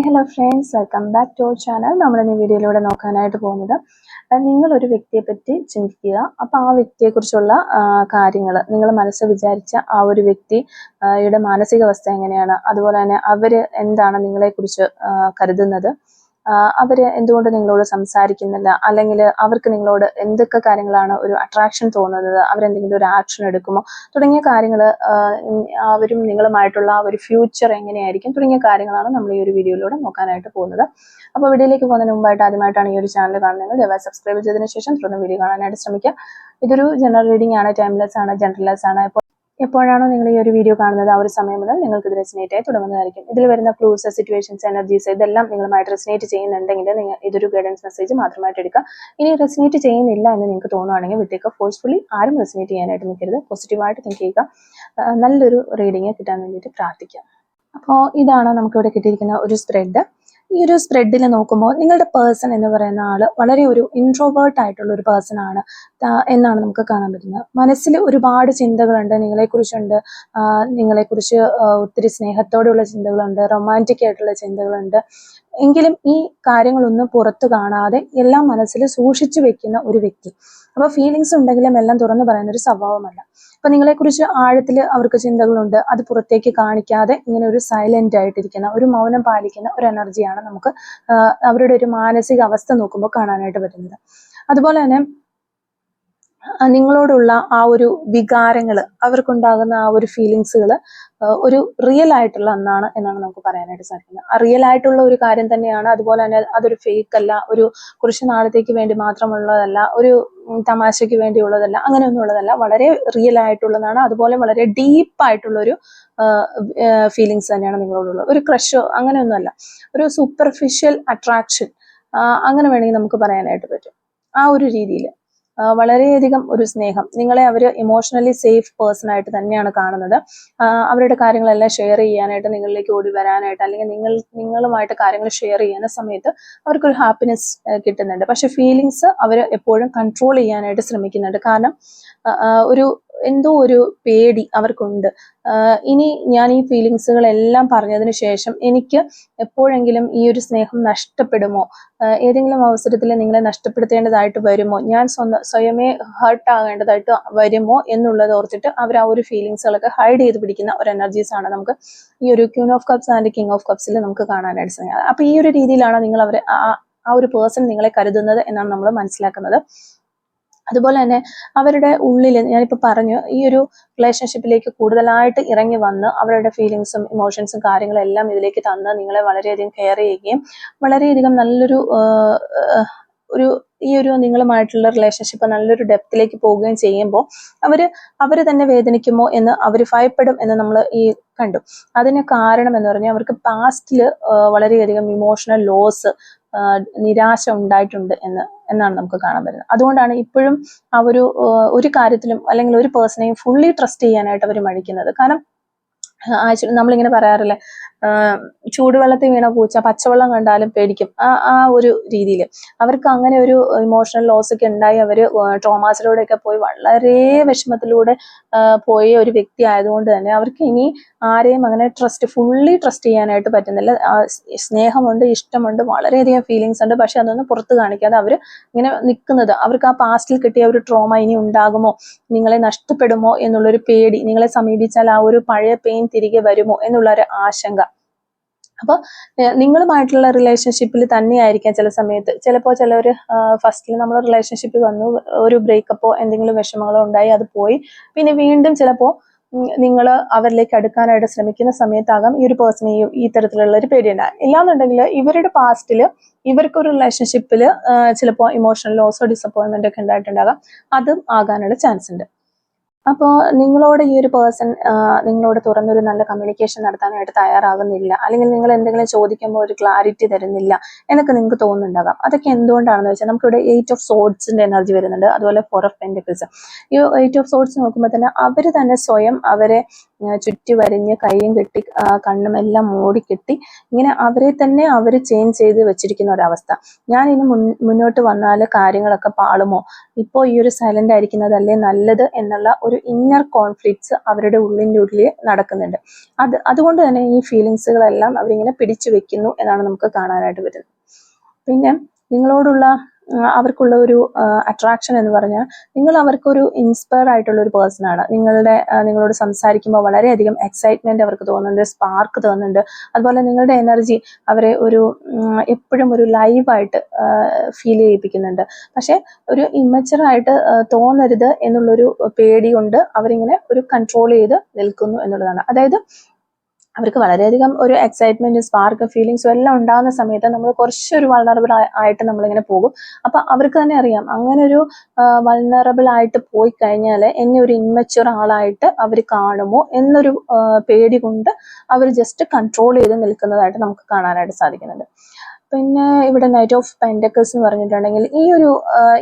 Hello friends, welcome back to our channel. നമ്മളിന്ന് വീഡിയോയിലൂടെ നോക്കാനായിട്ട് പോകുന്നത് നിങ്ങളൊരു വ്യക്തിയെ പറ്റി ചിന്തിക്കുക. അപ്പോൾ ആ വ്യക്തിയെക്കുറിച്ചുള്ള കാര്യങ്ങൾ നിങ്ങൾ മനസ്സിൽ വിചാരിച്ച ആ ഒരു വ്യക്തിയുടെ മാനസികാവസ്ഥ എങ്ങനെയാണ്, അതുപോലെ തന്നെ അവർ എന്താണ് നിങ്ങളെക്കുറിച്ച് കരുതുന്നത്, അവർ എന്തുകൊണ്ട് നിങ്ങളോട് സംസാരിക്കുന്നില്ല, അല്ലെങ്കിൽ അവർക്ക് നിങ്ങളോട് എന്തൊക്കെ കാര്യങ്ങളാണ് ഒരു അട്രാക്ഷൻ തോന്നുന്നത്, അവരെന്തെങ്കിലും ഒരു ആക്ഷൻ എടുക്കുമോ തുടങ്ങിയ കാര്യങ്ങൾ, അവരും നിങ്ങളുമായിട്ടുള്ള ആ ഒരു ഫ്യൂച്ചർ എങ്ങനെയായിരിക്കും തുടങ്ങിയ കാര്യങ്ങളാണ് നമ്മൾ ഈ ഒരു വീഡിയോയിലൂടെ നോക്കാനായിട്ട് പോകുന്നത്. അപ്പോൾ വീഡിയോയിലേക്ക് പോകുന്നതിന് മുമ്പായിട്ട് ആദ്യമായിട്ടാണ് ഈ ഒരു ചാനൽ കാണുന്നത്, ദയവായി സബ്സ്ക്രൈബ് ചെയ്തതിനു ശേഷം തുടർന്ന് വീഡിയോ കാണാനായിട്ട് ശ്രമിക്കുക. ഇതൊരു ജനറൽ റീഡിംഗ് ആണ്, ടൈംലെസ് ആണ്, ജനറൽലെസ് ആണ്. എപ്പോഴാണോ നിങ്ങൾ ഈ ഒരു വീഡിയോ കാണുന്നത് ആ ഒരു സമയം മുതൽ നിങ്ങൾക്ക് ഇത് റെസിനേറ്റ് ആയി തുടങ്ങുന്നതായിരിക്കും. ഇതിൽ വരുന്ന ക്ലൂസ്, സിറ്റുവേഷൻസ്, എനർജീസ് ഇതെല്ലാം നിങ്ങളുമായിട്ട് റെസിനേറ്റ് ചെയ്യുന്നുണ്ടെങ്കിൽ നിങ്ങൾ ഇതൊരു ഗൈഡൻസ് മെസ്സേജ് മാത്രമായിട്ട് എടുക്കുക. ഇനി റെസിനേറ്റ് ചെയ്യുന്നില്ല എന്ന് നിങ്ങൾക്ക് തോന്നുകയാണെങ്കിൽ വിട്ടേക്ക്. ഫോഴ്സ്ഫുള്ളി ആരും റെസിനേറ്റ് ചെയ്യാനായിട്ട് നിൽക്കരുത്. പോസിറ്റീവായിട്ട് തിങ്ക് ചെയ്യുക. നല്ലൊരു റീഡിങ് കിട്ടാൻ വേണ്ടിയിട്ട് പ്രാർത്ഥിക്കുക. അപ്പോൾ ഇതാണ് നമുക്കിവിടെ കിട്ടിയിരിക്കുന്ന ഒരു സ്പ്രെഡ്. ഈ ഒരു സ്പ്രെഡിൽ നോക്കുമ്പോൾ നിങ്ങളുടെ പേഴ്സൺ എന്ന് പറയുന്ന ആൾ വളരെ ഒരു ഇൻട്രോവേർട്ട് ആയിട്ടുള്ള ഒരു പേഴ്സൺ ആണ് എന്നാണ് നമുക്ക് കാണാൻ പറ്റുന്നത്. മനസ്സിൽ ഒരുപാട് ചിന്തകളുണ്ട്, നിങ്ങളെക്കുറിച്ച് ഒത്തിരി സ്നേഹത്തോടെയുള്ള ചിന്തകളുണ്ട്, റൊമാൻറ്റിക് ആയിട്ടുള്ള ചിന്തകളുണ്ട്. എങ്കിലും ഈ കാര്യങ്ങളൊന്നും പുറത്തു കാണാതെ എല്ലാം മനസ്സിൽ സൂക്ഷിച്ചു വെക്കുന്ന ഒരു വ്യക്തി. അപ്പോൾ ഫീലിങ്സ് ഉണ്ടെങ്കിലും എല്ലാം തുറന്നു പറയുന്ന ഒരു സ്വഭാവമല്ല. അപ്പൊ നിങ്ങളെക്കുറിച്ച് ആഴത്തിൽ അവർക്ക് ചിന്തകളുണ്ട്, അത് പുറത്തേക്ക് കാണിക്കാതെ ഇങ്ങനെ ഒരു സൈലന്റ് ആയിട്ടിരിക്കുന്ന, ഒരു മൗനം പാലിക്കുന്ന ഒരു എനർജിയാണ് നമുക്ക് അവരുടെ ഒരു മാനസിക അവസ്ഥ നോക്കുമ്പോൾ കാണാനായിട്ട് പറ്റുന്നത്. അതുപോലെ തന്നെ നിങ്ങളോടുള്ള ആ ഒരു വികാരങ്ങൾ, അവർക്കുണ്ടാകുന്ന ആ ഒരു ഫീലിങ്സുകൾ ഒരു റിയൽ ആയിട്ടുള്ള ഒന്നാണ് എന്നാണ് നമുക്ക് പറയാനായിട്ട് സാധിക്കുന്നത്. ആ റിയൽ ആയിട്ടുള്ള ഒരു കാര്യം തന്നെയാണ്. അതുപോലെ തന്നെ അതൊരു ഫേക്ക് അല്ല, ഒരു കുറച്ച് നാളത്തേക്ക് വേണ്ടി മാത്രമുള്ളതല്ല, ഒരു തമാശയ്ക്ക് വേണ്ടിയുള്ളതല്ല, അങ്ങനെയൊന്നും ഉള്ളതല്ല. വളരെ റിയൽ ആയിട്ടുള്ളതാണ്. അതുപോലെ വളരെ ഡീപ്പായിട്ടുള്ളൊരു ഫീലിങ്സ് തന്നെയാണ് നിങ്ങളോടുള്ളത്. ഒരു ക്രഷോ അങ്ങനെയൊന്നുമല്ല, ഒരു സൂപ്പർഫിഷ്യൽ അട്രാക്ഷൻ അങ്ങനെ വേണമെങ്കിൽ നമുക്ക് പറയാനായിട്ട് പറ്റും. ആ ഒരു രീതിയിൽ വളരെയധികം ഒരു സ്നേഹം, നിങ്ങളെ അവർ ഇമോഷണലി സേഫ് പേഴ്സൺ ആയിട്ട് തന്നെയാണ് കാണുന്നത്. അവരുടെ കാര്യങ്ങളെല്ലാം ഷെയർ ചെയ്യാനായിട്ട്, നിങ്ങളിലേക്ക് ഓടി വരാനായിട്ട്, അല്ലെങ്കിൽ നിങ്ങളുമായിട്ട് കാര്യങ്ങൾ ഷെയർ ചെയ്യുന്ന സമയത്ത് അവർക്കൊരു ഹാപ്പിനെസ് കിട്ടുന്നുണ്ട്. പക്ഷെ ഫീലിങ്സ് അവർ എപ്പോഴും കൺട്രോൾ ചെയ്യാനായിട്ട് ശ്രമിക്കുന്നുണ്ട്. കാരണം എന്തോ ഒരു പേടി അവർക്കുണ്ട്. ഇനി ഞാൻ ഈ ഫീലിങ്സുകളെല്ലാം പറഞ്ഞതിന് ശേഷം എനിക്ക് എപ്പോഴെങ്കിലും ഈ ഒരു സ്നേഹം നഷ്ടപ്പെടുമോ, ഏതെങ്കിലും അവസരത്തിൽ നിങ്ങളെ നഷ്ടപ്പെടുത്തേണ്ടതായിട്ട് വരുമോ, ഞാൻ സ്വയമേ ഹേർട്ട് ആകേണ്ടതായിട്ട് വരുമോ എന്നുള്ളത് ഓർത്തിട്ട് അവർ ആ ഒരു ഫീലിങ്സുകളൊക്കെ ഹൈഡ് ചെയ്ത് പിടിക്കുന്ന ഒരു എനർജീസ് ആണ് നമുക്ക് ഈ ഒരു queen of cups and king of കപ്സിൽ നമുക്ക് കാണാനായിട്ട് സാധിക്കുന്നത്. അപ്പൊ ഈ ഒരു രീതിയിലാണ് നിങ്ങൾ അവരെ ആ ഒരു പേഴ്സൺ നിങ്ങളെ കരുതുന്നത് എന്നാണ് നമ്മൾ മനസ്സിലാക്കുന്നത്. അതുപോലെ തന്നെ അവരുടെ ഉള്ളിൽ ഞാനിപ്പോൾ പറഞ്ഞു, ഈ ഒരു റിലേഷൻഷിപ്പിലേക്ക് കൂടുതലായിട്ട് ഇറങ്ങി വന്ന് അവരുടെ ഫീലിങ്സും ഇമോഷൻസും കാര്യങ്ങളെല്ലാം ഇതിലേക്ക് തന്ന് നിങ്ങളെ വളരെയധികം കെയർ ചെയ്യുകയും വളരെയധികം നല്ലൊരു ഈ ഒരു നിങ്ങളുമായിട്ടുള്ള റിലേഷൻഷിപ്പ് നല്ലൊരു ഡെപ്തിലേക്ക് പോവുകയും ചെയ്യുമ്പോൾ അവര് തന്നെ വേദനിക്കുമോ എന്ന് അവർ ഭയപ്പെടും എന്ന് നമ്മൾ കണ്ടു. അതിന് കാരണം എന്ന് പറഞ്ഞാൽ അവർക്ക് പാസ്റ്റിൽ വളരെയധികം ഇമോഷണൽ ലോസ്, നിരാശ ഉണ്ടായിട്ടുണ്ട് എന്നാണ് നമുക്ക് കാണാൻ പറ്റുന്നത്. അതുകൊണ്ടാണ് ഇപ്പോഴും ഒരു കാര്യത്തിലും അല്ലെങ്കിൽ ഒരു പേഴ്സണെയും ഫുള്ളി ട്രസ്റ്റ് ചെയ്യാനായിട്ട് അവർ മടിക്കുന്നത്. കാരണം നമ്മളിങ്ങനെ പറയാറില്ലേ, ചൂടുവെള്ളത്തിൽ വീണ പൂച്ച പച്ചവെള്ളം കണ്ടാലും പേടിക്കും. ആ ഒരു രീതിയിൽ അവർക്ക് അങ്ങനെ ഒരു ഇമോഷണൽ ലോസ് ഒക്കെ ഉണ്ടായി അവർ ട്രോമാസിലൂടെയൊക്കെ പോയി വളരെ വിഷമത്തിലൂടെ പോയ ഒരു വ്യക്തി ആയതുകൊണ്ട് തന്നെ അവർക്ക് ഇനി ആരെയും അങ്ങനെ ഫുള്ളി ട്രസ്റ്റ് ചെയ്യാനായിട്ട് പറ്റുന്നില്ല. സ്നേഹമുണ്ട്, ഇഷ്ടമുണ്ട്, വളരെയധികം ഫീലിങ്സ് ഉണ്ട്, പക്ഷെ അതൊന്നും പുറത്ത് കാണിക്കാതെ അവർ ഇങ്ങനെ നിൽക്കുന്നത്. അവർക്ക് ആ പാസ്റ്റിൽ കിട്ടിയ ഒരു ട്രോമ ഇനി ഉണ്ടാകുമോ, നിങ്ങളെ നഷ്ടപ്പെടുമോ എന്നുള്ളൊരു പേടി, നിങ്ങളെ സമീപിച്ചാൽ ആ ഒരു പഴയ പെയിൻ തിരികെ വരുമോ എന്നുള്ളൊരു ആശങ്ക. അപ്പോൾ നിങ്ങളുമായിട്ടുള്ള റിലേഷൻഷിപ്പിൽ തന്നെയായിരിക്കാം ചിലപ്പോൾ ചിലവർ ഫസ്റ്റിൽ നമ്മൾ റിലേഷൻഷിപ്പിൽ വന്നു, ഒരു ബ്രേക്കപ്പോ എന്തെങ്കിലും വിഷമങ്ങളോ ഉണ്ടായി, അത് പോയി, പിന്നെ വീണ്ടും ചിലപ്പോൾ നിങ്ങൾ അവരിലേക്ക് അടുക്കാനായിട്ട് ശ്രമിക്കുന്ന സമയത്താകാം ഈ ഒരു പേഴ്സണെ ഈ തരത്തിലുള്ള ഒരു പേടിയുണ്ടാകും. ഇല്ലാന്നുണ്ടെങ്കിൽ ഇവരുടെ പാസ്റ്റിൽ ഇവർക്കൊരു റിലേഷൻഷിപ്പിൽ ചിലപ്പോൾ ഇമോഷണൽ ലോസോ ഡിസപ്പോയിൻമെന്റ് ഒക്കെ ഉണ്ടായിട്ടുണ്ടാകാം. അതും ആകാനുള്ള ചാൻസ് ഉണ്ട്. അപ്പോൾ നിങ്ങളോട് ഈ ഒരു പേഴ്സൺ നിങ്ങളോട് തുറന്നൊരു നല്ല കമ്മ്യൂണിക്കേഷൻ നടത്താനായിട്ട് തയ്യാറാകുന്നില്ല, അല്ലെങ്കിൽ നിങ്ങൾ എന്തെങ്കിലും ചോദിക്കുമ്പോൾ ഒരു ക്ലാരിറ്റി തരുന്നില്ല എന്നൊക്കെ നിങ്ങൾക്ക് തോന്നുന്നുണ്ടാകാം. അതൊക്കെ എന്തുകൊണ്ടാണെന്ന് വെച്ചാൽ നമുക്കിവിടെ 8 ഓഫ് സോർഡ്സിന്റെ എനർജി വരുന്നുണ്ട്, അതുപോലെ 4 ഓഫ് പെന്റിക്കിൾസ്. ഈ 8 ഓഫ് സോർഡ്സ് നോക്കുമ്പോൾ തന്നെ അവർ തന്നെ സ്വയം അവരെ ചുറ്റി വരിഞ്ഞ് കൈയും കെട്ടി കണ്ണും എല്ലാം മൂടിക്കെട്ടി ഇങ്ങനെ അവരെ തന്നെ അവർ ചേഞ്ച് ചെയ്ത് വെച്ചിരിക്കുന്ന ഒരവസ്ഥ. ഞാൻ ഇനി മുന്നോട്ട് വന്നാൽ കാര്യങ്ങളൊക്കെ പാളുമോ, ഇപ്പോൾ ഈ ഒരു സൈലന്റ് ആയിരിക്കുന്നതല്ലേ നല്ലത് എന്നുള്ള ഒരു ഇന്നർ കോൺഫ്ലിക്ട്സ് അവരുടെ ഉള്ളിൻ്റെ ഉള്ളിൽ നടക്കുന്നുണ്ട്. അതുകൊണ്ട് തന്നെ ഈ ഫീലിങ്സുകളെല്ലാം അവരിങ്ങനെ പിടിച്ചു വെക്കുന്നു എന്നാണ് നമുക്ക് കാണാനായിട്ട് പറ്റുന്നത്. പിന്നെ നിങ്ങളോടുള്ള അവർക്കുള്ള ഒരു അട്രാക്ഷൻ എന്ന് പറഞ്ഞാൽ നിങ്ങൾ അവർക്കൊരു ഇൻസ്പയർ ആയിട്ടുള്ള ഒരു പേഴ്സൺ ആണ്. നിങ്ങളോട് സംസാരിക്കുമ്പോൾ വളരെയധികം എക്സൈറ്റ്മെന്റ് അവർക്ക് തോന്നുന്നുണ്ട്, സ്പാർക്ക് തോന്നുന്നുണ്ട്. അതുപോലെ നിങ്ങളുടെ എനർജി അവരെ ഒരു എപ്പോഴും ഒരു ലൈവായിട്ട് ഫീൽ ചെയ്യിപ്പിക്കുന്നുണ്ട്. പക്ഷെ ഒരു ഇമ്മച്ചുവർ ആയിട്ട് തോന്നരുത് എന്നുള്ളൊരു പേടി കൊണ്ട് അവരിങ്ങനെ ഒരു കൺട്രോൾ ചെയ്ത് നിൽക്കുന്നു എന്നുള്ളതാണ്. അതായത് അവർക്ക് വളരെയധികം ഒരു എക്സൈറ്റ്മെന്റ്, സ്പാർക്ക്, ഫീലിങ്സും എല്ലാം ഉണ്ടാകുന്ന സമയത്ത് നമ്മൾ കുറച്ചൊരു വൾണറബിൾ ആയിട്ട് നമ്മളിങ്ങനെ പോകും. അപ്പൊ അവർക്ക് തന്നെ അറിയാം അങ്ങനെ ഒരു വൾണറബിൾ ആയിട്ട് പോയി കഴിഞ്ഞാൽ എന്നെ ഒരു ഇമ്മച്ചുവർ ആളായിട്ട് അവർ കാണുമോ എന്നൊരു പേടി കൊണ്ട് അവർ ജസ്റ്റ് കൺട്രോൾ ചെയ്ത് നിൽക്കുന്നതായിട്ട് നമുക്ക് കാണാനായിട്ട് സാധിക്കുന്നുണ്ട്. പിന്നെ ഇവിടെ നൈറ്റ് ഓഫ് പെന്റക്കിൾസ് എന്ന് പറഞ്ഞിട്ടുണ്ടെങ്കിൽ ഈ ഒരു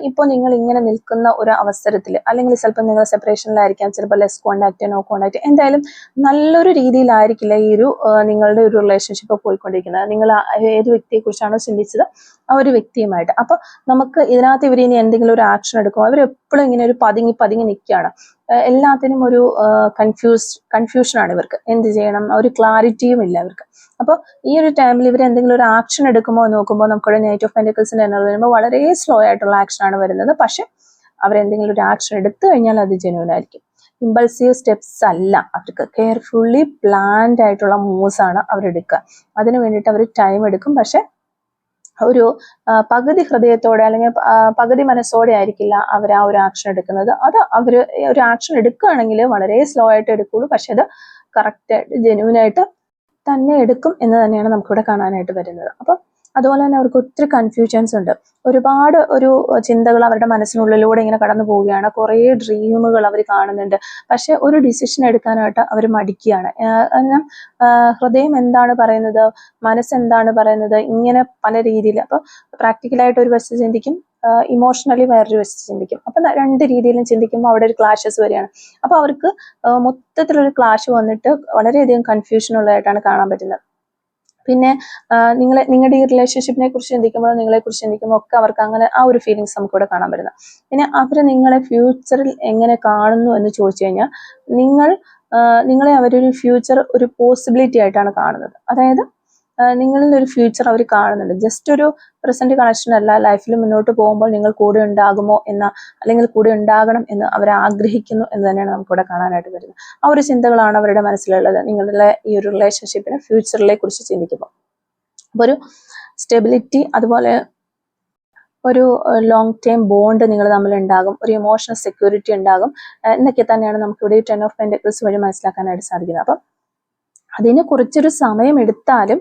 ഇപ്പോൾ നിങ്ങൾ ഇങ്ങനെ നിൽക്കുന്ന ഒരു അവസരത്തിൽ, അല്ലെങ്കിൽ ചിലപ്പോൾ നിങ്ങൾ സെപ്പറേഷനിലായിരിക്കാം, ചിലപ്പോൾ ലെസ് കോണ്ടാക്ട്, നോ കോണ്ടാക്ട്, എന്തായാലും നല്ലൊരു രീതിയിലായിരിക്കില്ല ഈ ഒരു നിങ്ങളുടെ ഒരു റിലേഷൻഷിപ്പ് പോയിക്കൊണ്ടിരിക്കുന്നത്. നിങ്ങൾ ഏത് വ്യക്തിയെ കുറിച്ചാണോ ചിന്തിച്ചത് ആ ഒരു വ്യക്തിയുമായിട്ട്. അപ്പൊ നമുക്ക് ഇതിനകത്ത് ഇവർ ഇനി എന്തെങ്കിലും ഒരു ആക്ഷൻ എടുക്കും, അവരെപ്പോഴും ഇങ്ങനെ ഒരു പതുങ്ങി നിൽക്കുകയാണ്. എല്ലാത്തിനും ഒരു കൺഫ്യൂഷനാണ് ഇവർക്ക്. എന്ത് ചെയ്യണം, ഒരു ക്ലാരിറ്റിയും ഇല്ല ഇവർക്ക്. അപ്പോൾ ഈ ഒരു ടൈമിൽ ഇവർ എന്തെങ്കിലും ഒരു ആക്ഷൻ എടുക്കുമോ എന്ന് നോക്കുമ്പോൾ നമുക്കിവിടെ നൈറ്റ് ഓഫ് പെന്റക്കിൾസിന്റെ എനർജി വരുമ്പോൾ വളരെ സ്ലോ ആയിട്ടുള്ള ആക്ഷൻ ആണ് വരുന്നത്. പക്ഷെ അവരെന്തെങ്കിലും ഒരു ആക്ഷൻ എടുത്തു കഴിഞ്ഞാൽ അത് ജെന്യൂൻ ആയിരിക്കും. ഇമ്പൾസീവ് സ്റ്റെപ്സ് അല്ല അവർക്ക്, കെയർഫുള്ളി പ്ലാൻഡ് ആയിട്ടുള്ള മൂവ്സ് ആണ് അവരെടുക്കുക. അതിന് വേണ്ടിയിട്ട് അവർ ടൈം എടുക്കും. പക്ഷെ ഒരു പകുതി ഹൃദയത്തോടെ അല്ലെങ്കിൽ പകുതി മനസ്സോടെ ആയിരിക്കില്ല അവർ ആ ഒരു ആക്ഷൻ എടുക്കുന്നത്. അത് അവർ ഒരു ആക്ഷൻ എടുക്കുകയാണെങ്കിൽ വളരെ സ്ലോ ആയിട്ട് എടുക്കുള്ളൂ. പക്ഷെ അത് കറക്റ്റായിട്ട് ജെന്യൂനായിട്ട് തന്നെ എടുക്കും എന്ന് തന്നെയാണ് നമുക്കിവിടെ കാണാനായിട്ട് വരുന്നത്. അപ്പം അതുപോലെ തന്നെ അവർക്ക് ഒത്തിരി കൺഫ്യൂഷൻസ് ഉണ്ട്. ഒരുപാട് ഒരു ചിന്തകൾ അവരുടെ മനസ്സിനുള്ളിലൂടെ ഇങ്ങനെ കടന്നു പോവുകയാണ്. കുറേ ഡ്രീമുകൾ അവർ കാണുന്നുണ്ട്. പക്ഷെ ഒരു ഡിസിഷൻ എടുക്കാനായിട്ട് അവർ മടിക്കുകയാണ്. കാരണം ഹൃദയം എന്താണ് പറയുന്നത്, മനസ്സെന്താണ് പറയുന്നത്, ഇങ്ങനെ പല രീതിയിൽ. അപ്പോൾ പ്രാക്ടിക്കലായിട്ട് ഒരു വശത്ത് ചിന്തിക്കും, ഇമോഷണലി വേറൊരു വശത്ത് ചിന്തിക്കും. അപ്പം രണ്ട് രീതിയിലും ചിന്തിക്കുമ്പോൾ അവിടെ ഒരു ക്ലാഷസ് വരികയാണ്. അപ്പോൾ അവർക്ക് മൊത്തത്തിലൊരു ക്ലാഷ് വന്നിട്ട് വളരെയധികം കൺഫ്യൂഷൻ ഉള്ളതായിട്ടാണ് കാണാൻ പറ്റുന്നത്. പിന്നെ നിങ്ങളുടെ ഈ റിലേഷൻഷിപ്പിനെ കുറിച്ച് ചിന്തിക്കുമ്പോൾ, നിങ്ങളെ കുറിച്ച് ചിന്തിക്കുമ്പോൾ ഒക്കെ അവർക്ക് അങ്ങനെ ആ ഒരു ഫീലിങ്സ് നമുക്ക് ഇവിടെ കാണാൻ പറ്റുന്നത്. പിന്നെ അവർ നിങ്ങളെ ഫ്യൂച്ചറിൽ എങ്ങനെ കാണുന്നു എന്ന് ചോദിച്ചു കഴിഞ്ഞാൽ നിങ്ങളെ അവരൊരു ഫ്യൂച്ചർ ഒരു പോസിബിലിറ്റി ആയിട്ടാണ് കാണുന്നത്. അതായത് നിങ്ങളിൽ ഒരു ഫ്യൂച്ചർ അവർ കാണുന്നുണ്ട്. ജസ്റ്റ് ഒരു പ്രസന്റ് കണക്ഷൻ അല്ല, ലൈഫിൽ മുന്നോട്ട് പോകുമ്പോൾ നിങ്ങൾ കൂടെ ഉണ്ടാകുമോ അല്ലെങ്കിൽ കൂടെ ഉണ്ടാകണം എന്ന് അവർ ആഗ്രഹിക്കുന്നു എന്ന് തന്നെയാണ് നമുക്കിവിടെ കാണാനായിട്ട് വരുന്നത്. ആ ഒരു ചിന്തകളാണ് അവരുടെ മനസ്സിലുള്ളത് നിങ്ങളുടെ ഈ ഒരു റിലേഷൻഷിപ്പിന് ഫ്യൂച്ചറിലെ കുറിച്ച് ചിന്തിക്കുമ്പോൾ. അപ്പോൾ ഒരു സ്റ്റെബിലിറ്റി, അതുപോലെ ഒരു ലോങ് ടൈം ബോണ്ട് നിങ്ങൾ തമ്മിൽ ഉണ്ടാകും, ഒരു ഇമോഷണൽ സെക്യൂരിറ്റി ഉണ്ടാകും എന്നൊക്കെ തന്നെയാണ് നമുക്കിവിടെ 10 ഓഫ് പെന്റക്കിൾസ് വഴി മനസ്സിലാക്കാനായിട്ട് സാധിക്കുന്നത്. അപ്പം അതിന് കുറച്ചൊരു സമയം എടുത്താലും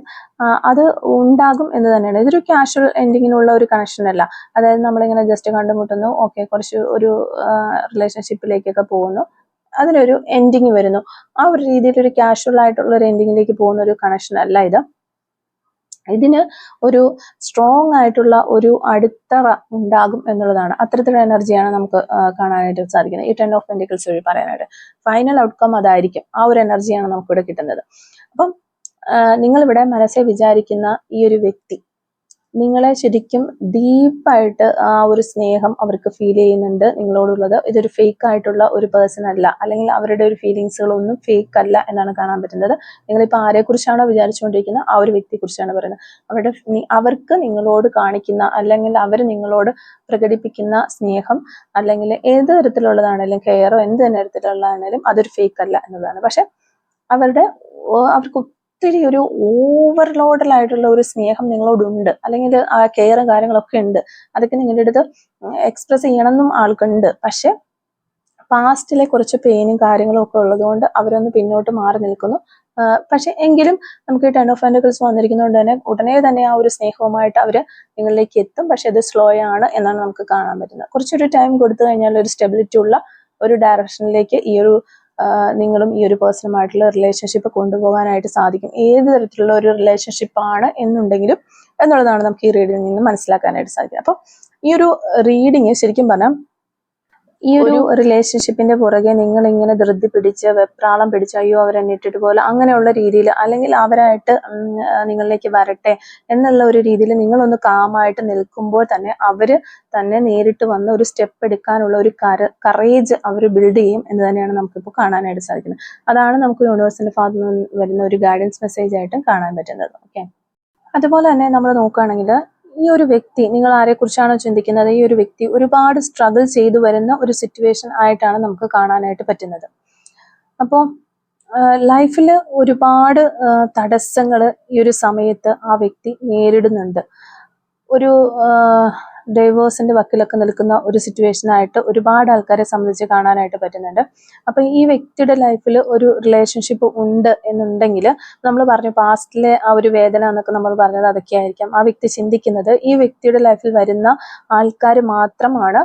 അത് ഉണ്ടാകും എന്ന് തന്നെയാണ്. ഇതൊരു കാഷ്വൽ എൻഡിങ്ങിനുള്ള ഒരു കണക്ഷൻ അല്ല. അതായത് നമ്മളിങ്ങനെ ജസ്റ്റ് കണ്ടുമുട്ടുന്നു, ഓക്കെ, കുറച്ച് ഒരു റിലേഷൻഷിപ്പിലേക്കൊക്കെ പോകുന്നു, അതിനൊരു എൻഡിങ് വരുന്നു, ആ ഒരു രീതിയിൽ ഒരു കാഷ്വൽ ആയിട്ടുള്ള ഒരു എൻഡിങ്ങിലേക്ക് പോകുന്ന ഒരു കണക്ഷൻ അല്ല ഇത്. ഇതിന് ഒരു സ്ട്രോങ് ആയിട്ടുള്ള ഒരു അടിത്തറ ഉണ്ടാകും എന്നുള്ളതാണ്. അത്തരത്തിലുള്ള എനർജിയാണ് നമുക്ക് കാണാനായിട്ട് സാധിക്കുന്നത് ഈ 10 ഓഫ് പെന്റിക്കിൾസ് വഴി പറയാനായിട്ട്. ഫൈനൽ ഔട്ട്കം അതായിരിക്കും, ആ ഒരു എനർജിയാണ് നമുക്കിവിടെ കിട്ടുന്നത്. അപ്പം നിങ്ങളിവിടെ മനസ്സിൽ വിചാരിക്കുന്ന ഈ ഒരു വ്യക്തി നിങ്ങളെ ശരിക്കും ഡീപ്പായിട്ട് ആ ഒരു സ്നേഹം അവർക്ക് ഫീൽ ചെയ്യുന്നുണ്ട് നിങ്ങളോടുള്ളത്. ഇതൊരു ഫേക്ക് ആയിട്ടുള്ള ഒരു പേഴ്സൺ അല്ല, അല്ലെങ്കിൽ അവരുടെ ഒരു ഫീലിങ്സുകളൊന്നും ഫേക്ക് അല്ല എന്നാണ് കാണാൻ പറ്റുന്നത്. നിങ്ങളിപ്പോൾ ആരെക്കുറിച്ചാണോ വിചാരിച്ചുകൊണ്ടിരിക്കുന്നത് ആ ഒരു വ്യക്തിയെക്കുറിച്ചാണ് പറയുന്നത്. അവർക്ക് നിങ്ങളോട് കാണിക്കുന്ന, അല്ലെങ്കിൽ അവർ നിങ്ങളോട് പ്രകടിപ്പിക്കുന്ന സ്നേഹം, അല്ലെങ്കിൽ ഏത് തരത്തിലുള്ളതാണെങ്കിലും കെയറോ എന്ത് തരത്തിലുള്ളതാണെങ്കിലും അതൊരു ഫേക്ക് അല്ല എന്നുള്ളതാണ്. പക്ഷെ അവർക്ക് ഒത്തിരി ഒരു ഓവർലോഡായിട്ടുള്ള ഒരു സ്നേഹം നിങ്ങളോടുണ്ട്, അല്ലെങ്കിൽ ആ കെയറും കാര്യങ്ങളൊക്കെ ഉണ്ട്. അതൊക്കെ നിങ്ങളുടെ അടുത്ത് എക്സ്പ്രസ് ചെയ്യണമെന്നും ആൾക്കുണ്ട്. പക്ഷെ പാസ്റ്റിലെ കുറച്ച് പെയിനും കാര്യങ്ങളും ഒക്കെ ഉള്ളതുകൊണ്ട് അവരൊന്ന് പിന്നോട്ട് മാറി നിൽക്കുന്നു. പക്ഷെ എങ്കിലും നമുക്ക് ഈ 10 ഓഫ് പെന്റക്കിൾസ് വന്നിരിക്കുന്നതുകൊണ്ട് തന്നെ ഉടനെ തന്നെ ആ ഒരു സ്നേഹവുമായിട്ട് അവർ നിങ്ങളിലേക്ക് എത്തും. പക്ഷെ അത് സ്ലോ ആണ് എന്നാണ് നമുക്ക് കാണാൻ പറ്റുന്നത്. കുറച്ചൊരു ടൈം കൊടുത്തു കഴിഞ്ഞാൽ ഒരു സ്റ്റെബിലിറ്റി ഉള്ള ഒരു ഡയറക്ഷനിലേക്ക് ഈ ഒരു നിങ്ങളും ഈ ഒരു പേഴ്സണുമായിട്ടുള്ള റിലേഷൻഷിപ്പ് കൊണ്ടുപോകാനായിട്ട് സാധിക്കും. ഏത് തരത്തിലുള്ള ഒരു റിലേഷൻഷിപ്പാണ് എന്നുണ്ടെങ്കിലും എന്നുള്ളതാണ് നമുക്ക് ഈ റീഡിങ്ങിൽ നിന്ന് മനസ്സിലാക്കാനായിട്ട് സാധിക്കും. അപ്പം ഈ ഒരു റീഡിങ് ശരിക്കും പറഞ്ഞാൽ ഈ ഒരു റിലേഷൻഷിപ്പിന്റെ പുറകെ നിങ്ങൾ ഇങ്ങനെ ധൃതി പിടിച്ച് വെപ്രാളം പിടിച്ച് അയ്യോ അവരെന്നെ ഇട്ടിട്ട് പോലെ അങ്ങനെയുള്ള രീതിയിൽ, അല്ലെങ്കിൽ അവരായിട്ട് നിങ്ങളിലേക്ക് വരട്ടെ എന്നുള്ള ഒരു രീതിയിൽ നിങ്ങളൊന്ന് കാമായിട്ട് നിൽക്കുമ്പോൾ തന്നെ അവര് തന്നെ നേരിട്ട് വന്ന് ഒരു സ്റ്റെപ്പ് എടുക്കാനുള്ള ഒരു കറേജ് അവർ ബിൽഡ് ചെയ്യും എന്ന് തന്നെയാണ് നമുക്കിപ്പോൾ കാണാനായിട്ട് സാധിക്കുന്നത്. അതാണ് നമുക്ക് യൂണിവേഴ്സിന്റെ ഭാഗത്ത് നിന്ന് വരുന്ന ഒരു ഗൈഡൻസ് മെസ്സേജ് ആയിട്ടും കാണാൻ പറ്റുന്നത്. ഓക്കെ, അതുപോലെ തന്നെ നമ്മൾ നോക്കുകയാണെങ്കിൽ ഈ ഒരു വ്യക്തി, നിങ്ങൾ ആരെക്കുറിച്ചാണോ ചിന്തിക്കുന്നത്, ഈ ഒരു വ്യക്തി ഒരുപാട് സ്ട്രഗിൾ ചെയ്തു വരുന്ന ഒരു സിറ്റുവേഷൻ ആയിട്ടാണ് നമുക്ക് കാണാനായിട്ട് പറ്റുന്നത്. അപ്പോൾ ലൈഫിൽ ഒരുപാട് തടസ്സങ്ങൾ ഈ ഒരു സമയത്ത് ആ വ്യക്തി നേരിടുന്നുണ്ട്. ഒരു ഡൈവേഴ്സിന്റെ വക്കിലൊക്കെ നിൽക്കുന്ന ഒരു സിറ്റുവേഷൻ ആയിട്ട് ഒരുപാട് ആൾക്കാരെ സംബന്ധിച്ച് കാണാനായിട്ട് പറ്റുന്നുണ്ട്. അപ്പൊ ഈ വ്യക്തിയുടെ ലൈഫിൽ ഒരു റിലേഷൻഷിപ്പ് ഉണ്ട് എന്നുണ്ടെങ്കിൽ, നമ്മൾ പറഞ്ഞു പാസ്റ്റിലെ ആ ഒരു വേദന എന്നൊക്കെ നമ്മൾ പറഞ്ഞത് അതൊക്കെ ആയിരിക്കാം. ആ വ്യക്തി ചിന്തിക്കുന്നത് ഈ വ്യക്തിയുടെ ലൈഫിൽ വരുന്ന ആൾക്കാർ മാത്രമാണ്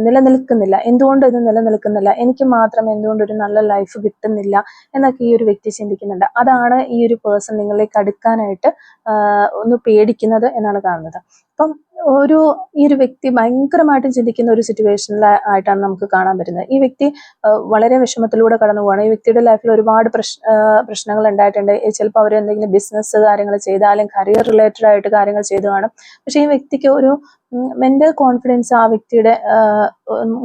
നിലനിൽക്കുന്നില്ല, എന്തുകൊണ്ട് ഇത് നിലനിൽക്കുന്നില്ല, എനിക്ക് മാത്രം എന്തുകൊണ്ട് ഒരു നല്ല ലൈഫ് കിട്ടുന്നില്ല എന്നൊക്കെ ഈ ഒരു വ്യക്തി ചിന്തിക്കുന്നുണ്ട്. അതാണ് ഈ ഒരു പേഴ്സൺ നിങ്ങളിലേക്ക് അടുക്കാനായിട്ട് ഒന്ന് പേടിക്കുന്നത് എന്നാണ് കാണുന്നത്. അപ്പം ഈ ഒരു വ്യക്തി ഭയങ്കരമായിട്ടും ചിന്തിക്കുന്ന ഒരു സിറ്റുവേഷനിൽ ആയിട്ടാണ് നമുക്ക് കാണാൻ പറ്റുന്നത്. ഈ വ്യക്തി വളരെ വിഷമത്തിലൂടെ കടന്നു പോവാണ്. ഈ വ്യക്തിയുടെ ലൈഫിൽ ഒരുപാട് പ്രശ്നങ്ങൾ ഉണ്ടായിട്ടുണ്ട്. ചിലപ്പോൾ അവർ എന്തെങ്കിലും ബിസിനസ് കാര്യങ്ങൾ ചെയ്താലും കരിയർ റിലേറ്റഡ് ആയിട്ട് കാര്യങ്ങൾ ചെയ്തു കാണും. പക്ഷെ ഈ വ്യക്തിക്ക് ഒരു മെന്റൽ കോൺഫിഡൻസ് ആ വ്യക്തിയുടെ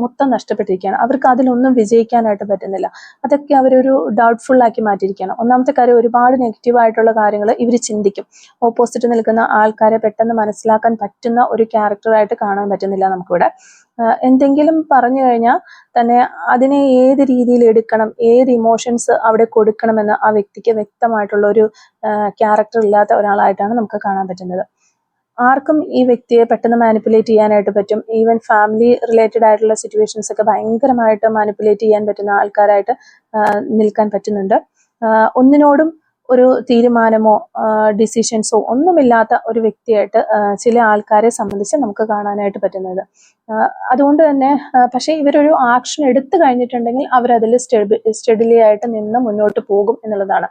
മൊത്തം നഷ്ടപ്പെട്ടിരിക്കുകയാണ്. അവർക്ക് അതിലൊന്നും വിജയിക്കാനായിട്ട് പറ്റുന്നില്ല. അതൊക്കെ അവരൊരു ഡൗട്ട്ഫുൾ ആക്കി മാറ്റിയിരിക്കുകയാണ്. ഒന്നാമത്തെ കാര്യം, ഒരുപാട് നെഗറ്റീവ് ആയിട്ടുള്ള കാര്യങ്ങൾ ഇവർ ചിന്തിക്കും. ഓപ്പോസിറ്റ് നിൽക്കുന്ന ആൾക്കാരെ പെട്ടെന്ന് മനസ്സിലാക്കാൻ പറ്റുന്ന ഒരു ക്യാരക്ടറായിട്ട് കാണാൻ പറ്റുന്നില്ല നമുക്കിവിടെ. എന്തെങ്കിലും പറഞ്ഞു കഴിഞ്ഞാൽ തന്നെ അതിനെ ഏത് രീതിയിൽ എടുക്കണം, ഏത് ഇമോഷൻസ് അവിടെ കൊടുക്കണമെന്ന് ആ വ്യക്തിക്ക് വ്യക്തമായിട്ടുള്ള ഒരു ക്യാരക്ടർ ഇല്ലാത്ത ഒരാളായിട്ടാണ് നമുക്ക് കാണാൻ പറ്റുന്നത്. ആർക്കും ഈ വ്യക്തിയെ പെട്ടെന്ന് മാനിപ്പുലേറ്റ് ചെയ്യാനായിട്ട് പറ്റും. ഈവൻ ഫാമിലി റിലേറ്റഡ് ആയിട്ടുള്ള സിറ്റുവേഷൻസ് ഒക്കെ ഭയങ്കരമായിട്ട് മാനിപ്പുലേറ്റ് ചെയ്യാൻ പറ്റുന്ന ആൾക്കാരായിട്ട് നിൽക്കാൻ പറ്റുന്നുണ്ട്. ഒന്നിനോടും ഒരു തീരുമാനമോ ഡിസിഷൻസോ ഒന്നുമില്ലാത്ത ഒരു വ്യക്തിയായിട്ട് ചില ആൾക്കാരെ സംബന്ധിച്ച് നമുക്ക് കാണാനായിട്ട് പറ്റുന്നത്. അതുകൊണ്ട് തന്നെ പക്ഷേ ഇവരൊരു ആക്ഷൻ എടുത്തു കഴിഞ്ഞിട്ടുണ്ടെങ്കിൽ അവരതിൽ സ്റ്റെഡിലി ആയിട്ട് നിന്ന് മുന്നോട്ട് പോകും എന്നുള്ളതാണ്.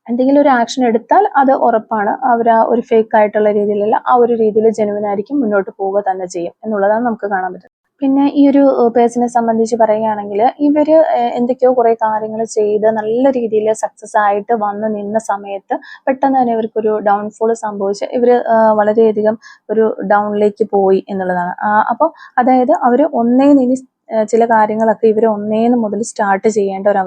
എന്തെങ്കിലും ഒരു ആക്ഷൻ എടുത്താൽ അത് ഉറപ്പാണ്. അവർ ആ ഒരു ഫേക്ക് ആയിട്ടുള്ള രീതിയിലല്ല, ആ ഒരു രീതിയിൽ ജെനുവിൻ ആയിരിക്കും മുന്നോട്ട് പോവുക തന്നെ ചെയ്യും എന്നുള്ളതാണ് നമുക്ക് കാണാൻ പറ്റുന്നത്. പിന്നെ ഈ ഒരു പേഴ്സണെ സംബന്ധിച്ച് പറയുകയാണെങ്കിൽ, ഇവര് എന്തൊക്കെയോ കുറെ കാര്യങ്ങൾ ചെയ്ത് നല്ല രീതിയിൽ സക്സസ് ആയിട്ട് വന്ന് നിന്ന സമയത്ത് പെട്ടെന്ന് തന്നെ ഇവർക്കൊരു ഡൗൺഫോൾ സംഭവിച്ച് ഇവര് വളരെയധികം ഒരു ഡൗണിലേക്ക് പോയി എന്നുള്ളതാണ്. അപ്പോൾ അതായത് അവർ ഒന്നേന്ന് ചില കാര്യങ്ങളൊക്കെ ഇവർ ഒന്നേന്ന് മുതൽ സ്റ്റാർട്ട് ചെയ്യേണ്ട ഒരു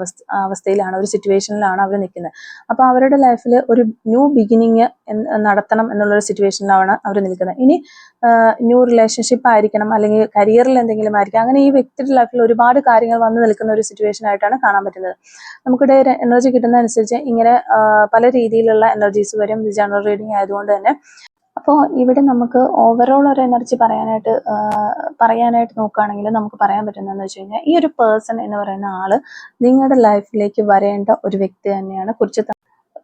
അവസ്ഥയിലാണ്, ഒരു സിറ്റുവേഷനിലാണ് അവർ നിൽക്കുന്നത്. അപ്പോൾ അവരുടെ ലൈഫിൽ ഒരു ന്യൂ ബിഗിനിങ് നടത്തണം എന്നുള്ളൊരു സിറ്റുവേഷനിലാണ് അവർ നിൽക്കുന്നത്. ഇനി ന്യൂ റിലേഷൻഷിപ്പ് ആയിരിക്കണം, അല്ലെങ്കിൽ കരിയറിൽ എന്തെങ്കിലും ആയിരിക്കും. അങ്ങനെ ഈ വ്യക്തിയുടെ ലൈഫിൽ ഒരുപാട് കാര്യങ്ങൾ വന്നു നിൽക്കുന്ന ഒരു സിറ്റുവേഷൻ ആയിട്ടാണ് കാണാൻ പറ്റുന്നത്. നമുക്കിടെ എനർജി കിട്ടുന്ന അനുസരിച്ച് ഇങ്ങനെ പല രീതിയിലുള്ള എനർജീസ് വരും. ജനറൽ റീഡിംഗ് ആയതുകൊണ്ട് തന്നെ. അപ്പോൾ ഇവിടെ നമുക്ക് ഓവറോൾ ഒരു എനർജി പറയാനായിട്ട് നോക്കുകയാണെങ്കിൽ നമുക്ക് പറയാൻ പറ്റുന്നതെന്ന് വെച്ച് കഴിഞ്ഞാൽ, ഈ ഒരു പേഴ്സൺ എന്ന് പറയുന്ന ആള് നിങ്ങളുടെ ലൈഫിലേക്ക് വരേണ്ട ഒരു വ്യക്തി തന്നെയാണ്.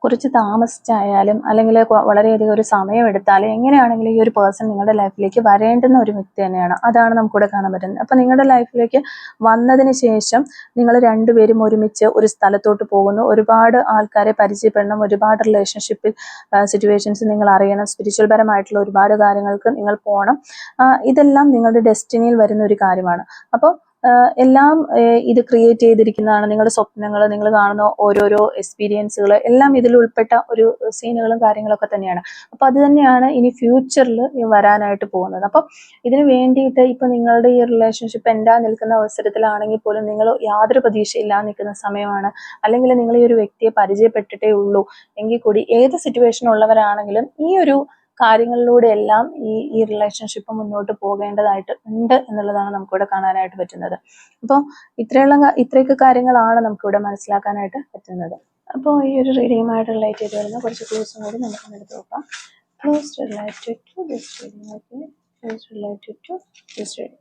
കുറച്ച് താമസിച്ചായാലും അല്ലെങ്കിൽ വളരെയധികം ഒരു സമയം എടുത്താലും എങ്ങനെയാണെങ്കിലും ഈ ഒരു പേഴ്സൺ നിങ്ങളുടെ ലൈഫിലേക്ക് വരേണ്ടുന്ന ഒരു വ്യക്തി തന്നെയാണ്. അതാണ് നമുക്കിവിടെ കാണാൻ പറ്റുന്നത്. അപ്പോൾ നിങ്ങളുടെ ലൈഫിലേക്ക് വന്നതിന് ശേഷം നിങ്ങൾ രണ്ടുപേരും ഒരുമിച്ച് ഒരു സ്ഥലത്തോട്ട് പോകുന്നു, ഒരുപാട് ആൾക്കാരെ പരിചയപ്പെടണം, ഒരുപാട് റിലേഷൻഷിപ്പിൽ സിറ്റുവേഷൻസ് നിങ്ങൾ അറിയണം, സ്പിരിച്വൽ പരമായിട്ടുള്ള ഒരുപാട് കാര്യങ്ങൾക്ക് നിങ്ങൾ പോകണം. ഇതെല്ലാം നിങ്ങളുടെ ഡെസ്റ്റിനിയിൽ വരുന്ന ഒരു കാര്യമാണ്. അപ്പോൾ എല്ലാം ഇത് ക്രിയേറ്റ് ചെയ്തിരിക്കുന്നതാണ്. നിങ്ങളുടെ സ്വപ്നങ്ങൾ, നിങ്ങൾ കാണുന്ന ഓരോരോ എക്സ്പീരിയൻസുകൾ എല്ലാം ഇതിൽ ഉൾപ്പെട്ട ഒരു സീനുകളും കാര്യങ്ങളൊക്കെ തന്നെയാണ്. അപ്പൊ അത് തന്നെയാണ് ഇനി ഫ്യൂച്ചറിൽ വരാനായിട്ട് പോകുന്നത്. അപ്പം ഇതിന് വേണ്ടിയിട്ട് ഇപ്പൊ നിങ്ങളുടെ ഈ റിലേഷൻഷിപ്പ് എന്താ നിൽക്കുന്ന അവസരത്തിലാണെങ്കിൽ പോലും നിങ്ങൾ യാതൊരു പ്രതീക്ഷയില്ലാതെ നിൽക്കുന്ന സമയമാണ്, അല്ലെങ്കിൽ നിങ്ങൾ ഈ ഒരു വ്യക്തിയെ പരിചയപ്പെട്ടിട്ടേ ഉള്ളൂ എങ്കിൽ കൂടി ഏത് സിറ്റുവേഷൻ ഉള്ളവരാണെങ്കിലും ഈ ഒരു കാര്യങ്ങളിലൂടെ എല്ലാം ഈ റിലേഷൻഷിപ്പ് മുന്നോട്ട് പോകേണ്ടതായിട്ട് ഉണ്ട് എന്നുള്ളതാണ് നമുക്കിവിടെ കാണാനായിട്ട് പറ്റുന്നത്. അപ്പോൾ ഇത്രയൊക്കെ കാര്യങ്ങളാണ് നമുക്കിവിടെ മനസ്സിലാക്കാനായിട്ട് പറ്റുന്നത്. അപ്പോൾ ഈ ഒരു റീഡിങ്ങുമായിട്ട് റിലേറ്റ് ചെയ്ത് വരുന്ന കുറച്ച് ക്ലൂസും കൂടി നമുക്ക് എടുത്ത് നോക്കാം. Clues related to this reading. Okay, clues related to this reading.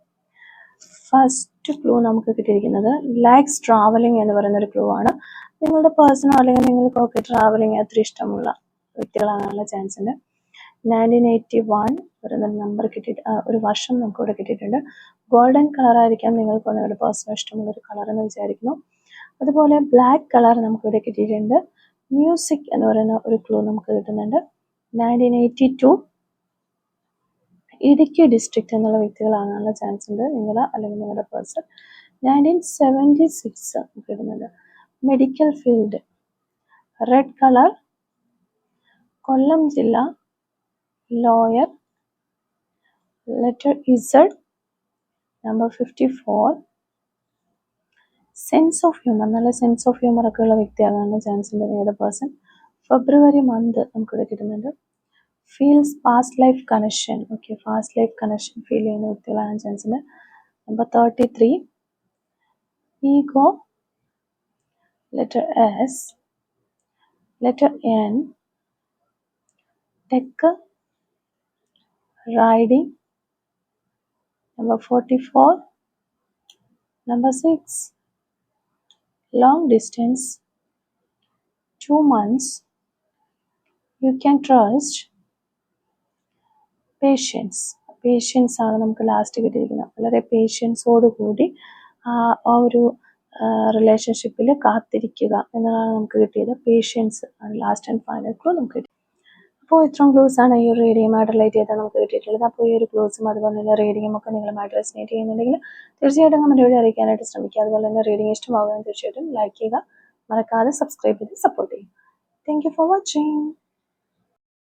First clue നമുക്ക് കിട്ടിയിരിക്കുന്നത് ലൈക്സ് ട്രാവലിംഗ് എന്ന് പറയുന്ന ഒരു ക്ലൂ ആണ്. നിങ്ങളുടെ പേഴ്സണോ അല്ലെങ്കിൽ നിങ്ങൾക്കൊക്കെ ട്രാവലിംഗ് ഒത്തിരി ഇഷ്ടമുള്ള വ്യക്തികളാകാനുള്ള ചാൻസ് ഉണ്ട്. 1981 പറയുന്ന നമ്പർ കിട്ടിയിട്ട് ഒരു വർഷം നമുക്ക് ഇവിടെ കിട്ടിയിട്ടുണ്ട്. ഗോൾഡൻ കളർ ആയിരിക്കാം നിങ്ങൾക്ക് നിങ്ങളുടെ പേഴ്സണൽ ഇഷ്ടമുള്ള ഒരു കളർ എന്ന് വിചാരിക്കുന്നു. അതുപോലെ ബ്ലാക്ക് കളർ നമുക്ക് ഇവിടെ കിട്ടിയിട്ടുണ്ട്. മ്യൂസിക് എന്ന് പറയുന്ന ഒരു ക്ലൂ നമുക്ക് കിട്ടുന്നുണ്ട്. 1982 ഇടുക്കി ഡിസ്ട്രിക്റ്റ് എന്നുള്ള വ്യക്തികളാകാനുള്ള ചാൻസ് ഉണ്ട് നിങ്ങൾ അല്ലെങ്കിൽ നിങ്ങളുടെ പേഴ്സൺ. 1976 ഇടുന്നുണ്ട്. മെഡിക്കൽ ഫീൽഡ്, റെഡ് കളർ, കൊല്ലം ജില്ല, lawyer, letter Z, number 54. Sense of humour, നല്ല സെൻസ് ഓഫ് ഹ്യൂമർ ഒക്കെ ഉള്ള വ്യക്തിയാകാനുള്ള ചാൻസ് ഉണ്ട് നിങ്ങളുടെ പേഴ്സൺ. ഫെബ്രുവരി മന്ത് നമുക്കിവിടെ കിട്ടുന്നുണ്ട്. Feels past life connection. Okay, past life connection feel ചെയ്യുന്ന വ്യക്തികളാകാൻ ചാൻസ് ഉണ്ട്. Number 33. Ego, letter S, letter N, tech, riding, number 44. Number 6. Long distance, 2 months, you can trust, patience. Patients ആണ് നമുക്ക് last കിട്ടിയിരിക്കുന്നത്. വളരെ പേഷ്യൻസോടുകൂടി ആ ഒരു റിലേഷൻഷിപ്പിൽ കാത്തിരിക്കുക എന്നതാണ് നമുക്ക് കിട്ടിയത്. പേഷ്യൻസ് ആണ് ലാസ്റ്റ് ആൻഡ് ഫൈനൽ ക്ലൂ നമുക്ക് കിട്ടി. അപ്പോൾ ഇത്രയും ക്ലൂസ് ആണ് ഈ ഒരു റീഡിങ്ങുമായിട്ട് റിലേറ്റ് ചെയ്താൽ നമുക്ക് കിട്ടിയിട്ടുള്ളത്. അപ്പോൾ ഈ ഒരു ക്ലൂസും അതുപോലെ തന്നെ റീഡിങ്ങും ഒക്കെ നിങ്ങളുമായിട്ട് റെസനേറ്റ് ചെയ്യുന്നുണ്ടെങ്കിൽ തീർച്ചയായിട്ടും കമൻറ്റ് വഴി അറിയിക്കാനായിട്ട് ശ്രമിക്കുക. അതുപോലെ തന്നെ റീഡിങ് ഇഷ്ടമാവുകയും തീർച്ചയായിട്ടും ലൈക്ക് ചെയ്യുക, മറക്കാതെ സബ്സ്ക്രൈബ് ചെയ്ത് സപ്പോർട്ട് ചെയ്യുക. Thank you for watching.